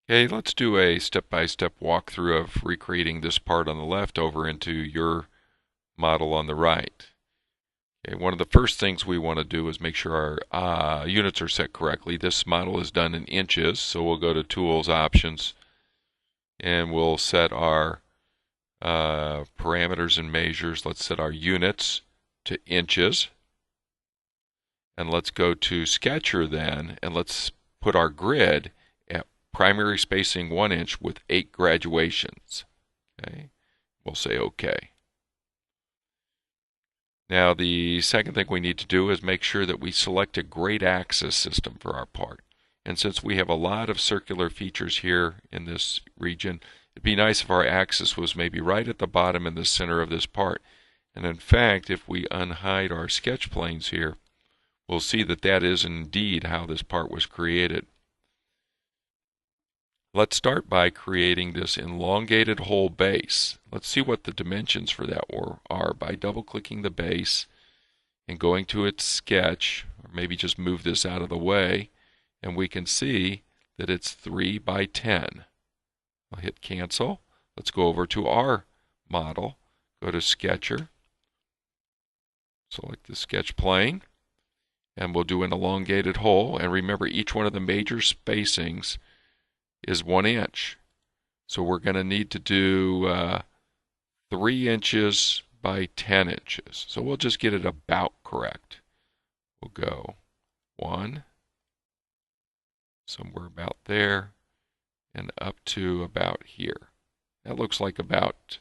Okay, let's do a step-by-step walkthrough of recreating this part on the left over into your model on the right. Okay, one of the first things we want to do is make sure our units are set correctly. This model is done in inches, so we'll go to Tools, Options, and we'll set our parameters and measures. Let's set our units to inches. And let's go to Sketcher then, and let's put our grid at primary spacing 1 inch with 8 graduations. Okay, we'll say OK. Now the second thing we need to do is make sure that we select a grade axis system for our part. And since we have a lot of circular features here in this region, it'd be nice if our axis was maybe right at the bottom in the center of this part. And in fact, if we unhide our sketch planes here, we'll see that that is indeed how this part was created. Let's start by creating this elongated hole base. Let's see what the dimensions for that are by double-clicking the base and going to its sketch, or maybe just move this out of the way, and we can see that it's 3 by 10. I'll hit cancel. Let's go over to our model, go to Sketcher, select the sketch plane, and we'll do an elongated hole. And remember, each one of the major spacings is 1 inch. So we're going to need to do 3 inches by 10 inches. So we'll just get it about correct. We'll go 1, somewhere about there, and up to about here. That looks like about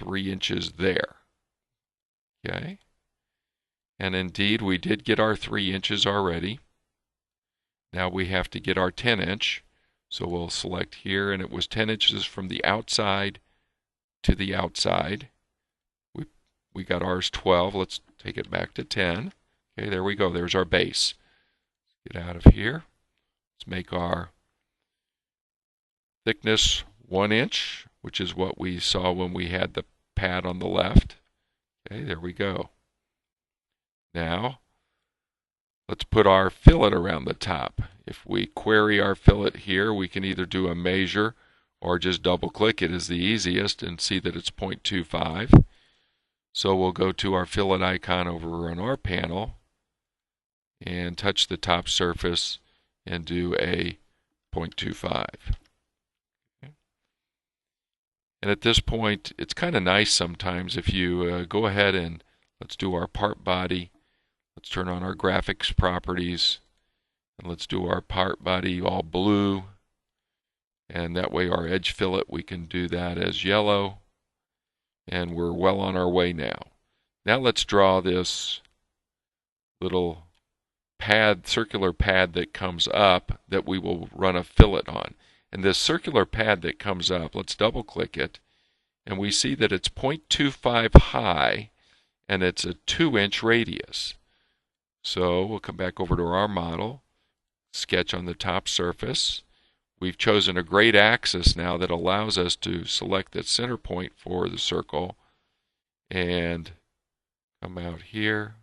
3 inches there. Okay. And indeed, we did get our 3 inches already. Now we have to get our 10 inch. So we'll select here, and it was 10 inches from the outside to the outside. We got ours 12. Let's take it back to 10. Okay, there we go. There's our base. Get out of here. Let's make our thickness 1 inch, which is what we saw when we had the pad on the left. Okay, there we go. Now, let's put our fillet around the top. If we query our fillet here, we can either do a measure or just double click it is the easiest and see that it's 0.25. So we'll go to our fillet icon over on our panel and touch the top surface and do a 0.25. Okay. And at this point, it's kind of nice sometimes if you go ahead and let's do our part body. Let's turn on our graphics properties, and let's do our part body all blue. And that way our edge fillet, we can do that as yellow. And we're well on our way now. Now let's draw this little pad, circular pad that comes up that we will run a fillet on. And this circular pad that comes up, let's double click it, and we see that it's 0.25 high and it's a 2-inch radius. So we'll come back over to our model, sketch on the top surface. We've chosen a grade axis now that allows us to select the center point for the circle and come out here,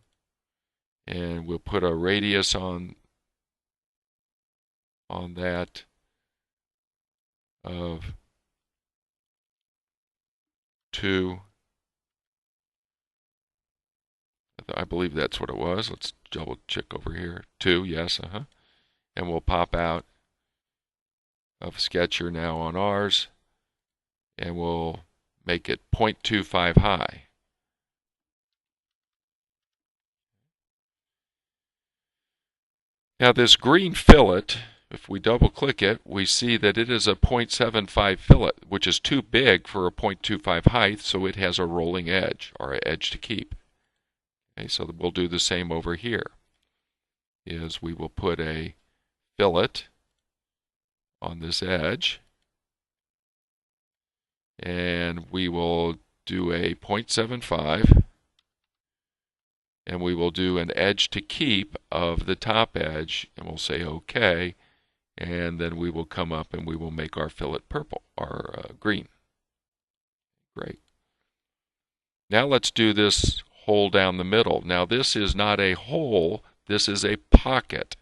and we'll put a radius on that of 2. I believe that's what it was. Let's double check over here. 2, yes, and we'll pop out of Sketcher now on ours, and we'll make it 0.25 high. Now this green fillet, if we double click it, we see that it is a 0.75 fillet, which is too big for a 0.25 height, so it has a rolling edge, or an edge to keep. Okay, so we'll do the same over here. Is we will put a fillet on this edge, and we will do a 0.75, and we will do an edge to keep of the top edge, and we'll say OK, and then we will come up and we will make our fillet purple, or green. Great. Now let's do this hole down the middle. Now this is not a hole, this is a pocket.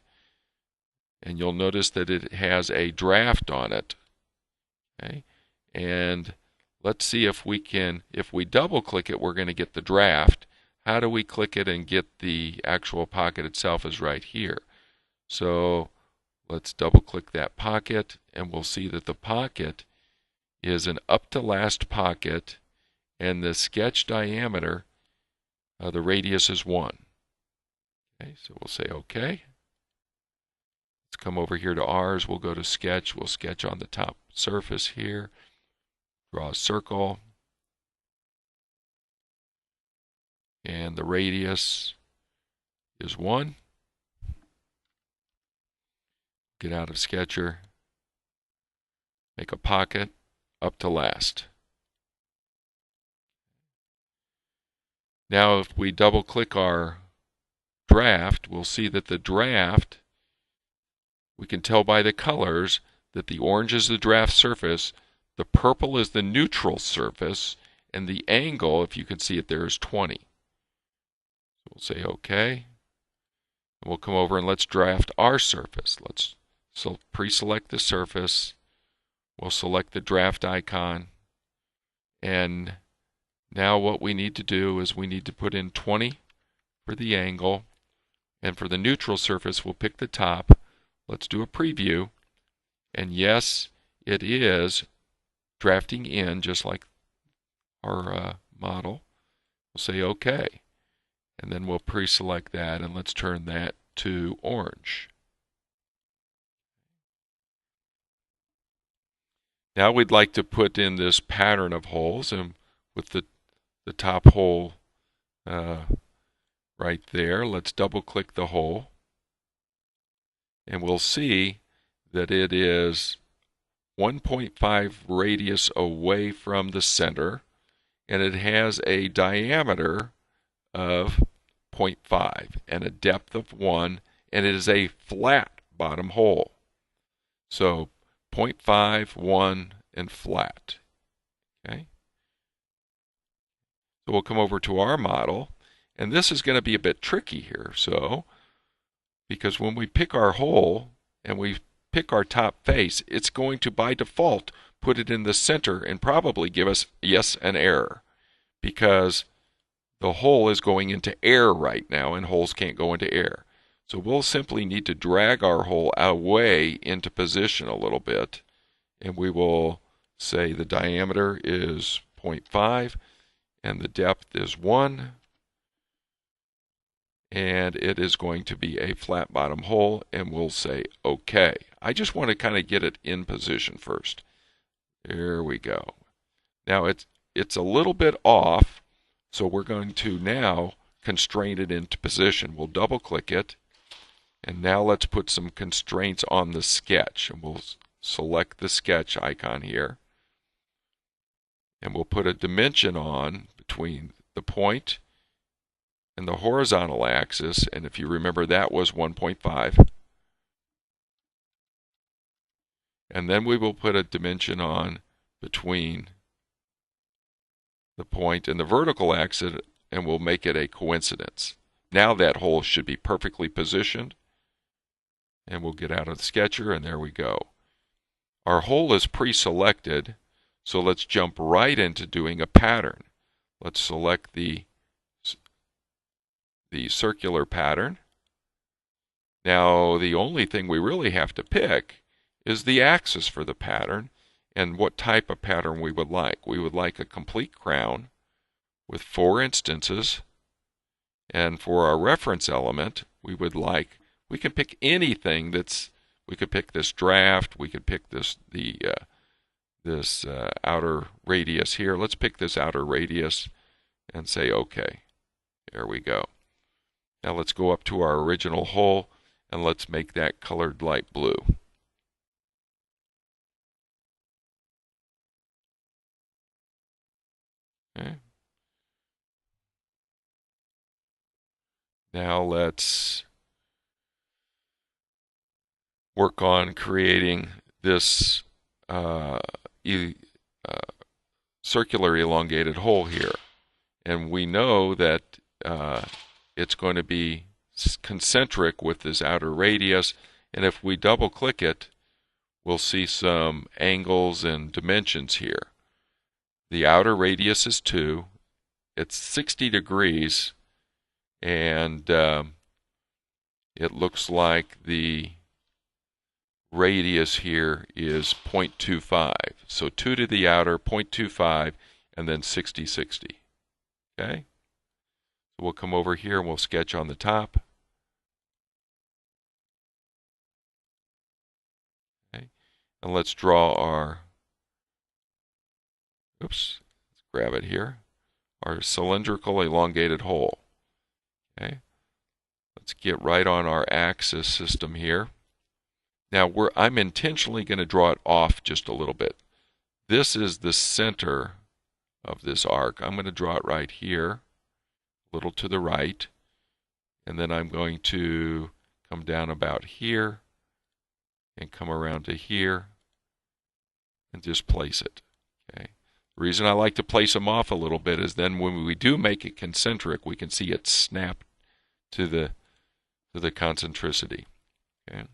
and you'll notice that it has a draft on it. Okay, and let's see if we double click it, we're going to get the draft. How do we click it and get the actual pocket itself is right here. So let's double click that pocket, and we'll see that the pocket is an up to last pocket, and the sketch diameter, the radius is 1. Okay, so we'll say OK. Let's come over here to ours. We'll go to sketch. We'll sketch on the top surface here. Draw a circle. And the radius is 1. Get out of Sketcher. Make a pocket up to last. Now if we double click our draft, we'll see that the draft, we can tell by the colors that the orange is the draft surface, the purple is the neutral surface, and the angle, if you can see it there, is 20. So we'll say OK. And we'll come over and let's draft our surface. Let's pre-select the surface. We'll select the draft icon. And now what we need to do is we need to put in 20 for the angle. And for the neutral surface, we'll pick the top. Let's do a preview. And yes, it is drafting in just like our model. We'll say OK. And then we'll pre-select that, and let's turn that to orange. Now we'd like to put in this pattern of holes, and with the top hole right there, let's double click the hole, and we'll see that it is 1.5 radius away from the center, and it has a diameter of 0.5 and a depth of 1, and it is a flat bottom hole. So 0.5, 1, and flat. Okay. So we'll come over to our model, and this is going to be a bit tricky here. So, because when we pick our hole and we pick our top face, it's going to by default put it in the center and probably give us yes, an error, because the hole is going into air right now, and holes can't go into air. So we'll simply need to drag our hole away into position a little bit, and we will say the diameter is 0.5 and the depth is 1, and it is going to be a flat bottom hole, and we'll say OK. I just want to kind of get it in position first. There we go. Now it's a little bit off, so we're going to now constrain it into position. We'll double click it, and now let's put some constraints on the sketch, and we'll select the sketch icon here, and we'll put a dimension on between the point and the horizontal axis, and if you remember, that was 1.5. And then we will put a dimension on between the point and the vertical axis, and we'll make it a coincidence. Now that hole should be perfectly positioned, and we'll get out of the sketcher, and there we go. Our hole is pre-selected, so let's jump right into doing a pattern. Let's select the circular pattern. Now the only thing we really have to pick is the axis for the pattern and what type of pattern we would like. We would like a complete crown with 4 instances, and for our reference element we can pick anything we could pick this draft, we could pick this outer radius here. Let's pick this outer radius and say OK. There we go. Now let's go up to our original hole and let's make that colored light blue. Okay. Now let's work on creating this circular elongated hole here. And we know that it's going to be concentric with this outer radius, And if we double click it, we'll see some angles and dimensions here. The outer radius is 2. It's 60 degrees, and it looks like the radius here is 0.25. So 2 to the outer, 0.25, and then 60, 60. Okay? So we'll come over here and we'll sketch on the top. Okay? And let's draw our, let's grab it here, our cylindrical elongated hole. Okay? Let's get right on our axis system here. Now I'm intentionally going to draw it off just a little bit. This is the center of this arc. I'm going to draw it right here, a little to the right, and then I'm going to come down about here and come around to here and just place it. Okay. The reason I like to place them off a little bit is then when we do make it concentric, we can see it snap to the concentricity. Okay.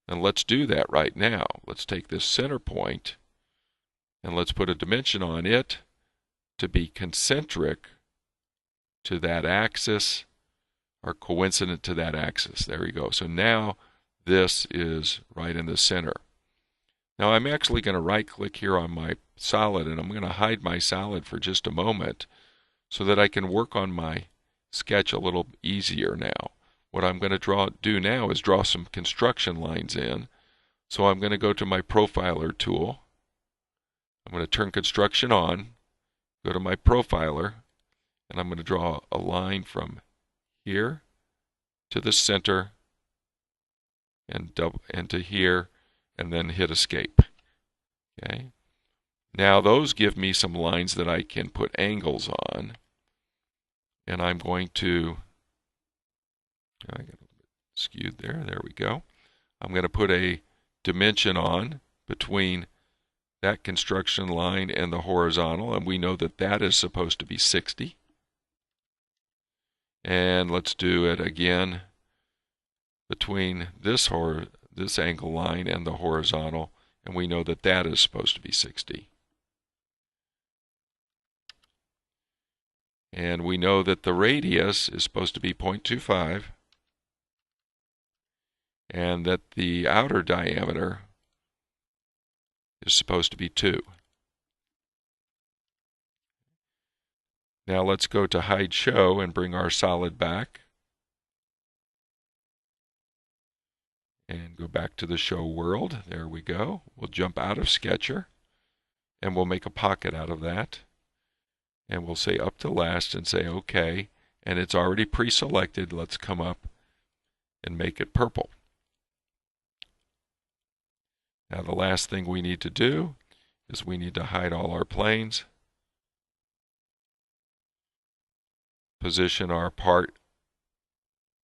And let's do that right now. Let's take this center point and let's put a dimension on it to be concentric to that axis or coincident to that axis. There we go. So now this is right in the center. Now I'm actually going to right click here on my solid, and I'm going to hide my solid for just a moment so that I can work on my sketch a little easier now. What I'm going to do now is draw some construction lines in. So I'm going to go to my profiler tool. I'm going to turn construction on, go to my profiler, and I'm going to draw a line from here to the center and to here, and then hit escape. Okay. Now those give me some lines that I can put angles on, and I'm going to, I got a little bit skewed there. There we go. I'm going to put a dimension on between that construction line and the horizontal, and we know that that is supposed to be 60. And let's do it again between this angle line and the horizontal, and we know that that is supposed to be 60. And we know that the radius is supposed to be 0.25, and that the outer diameter is supposed to be 2. Now let's go to Hide Show and bring our solid back. And go back to the show world. There we go. We'll jump out of Sketcher, and we'll make a pocket out of that. And we'll say up to last and say OK. And it's already pre-selected. Let's come up and make it purple. Now the last thing we need to do is we need to hide all our planes. Position our part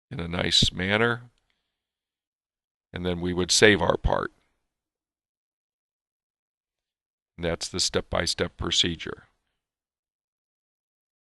in a nice manner. And then we would save our part. And that's the step-by-step procedure.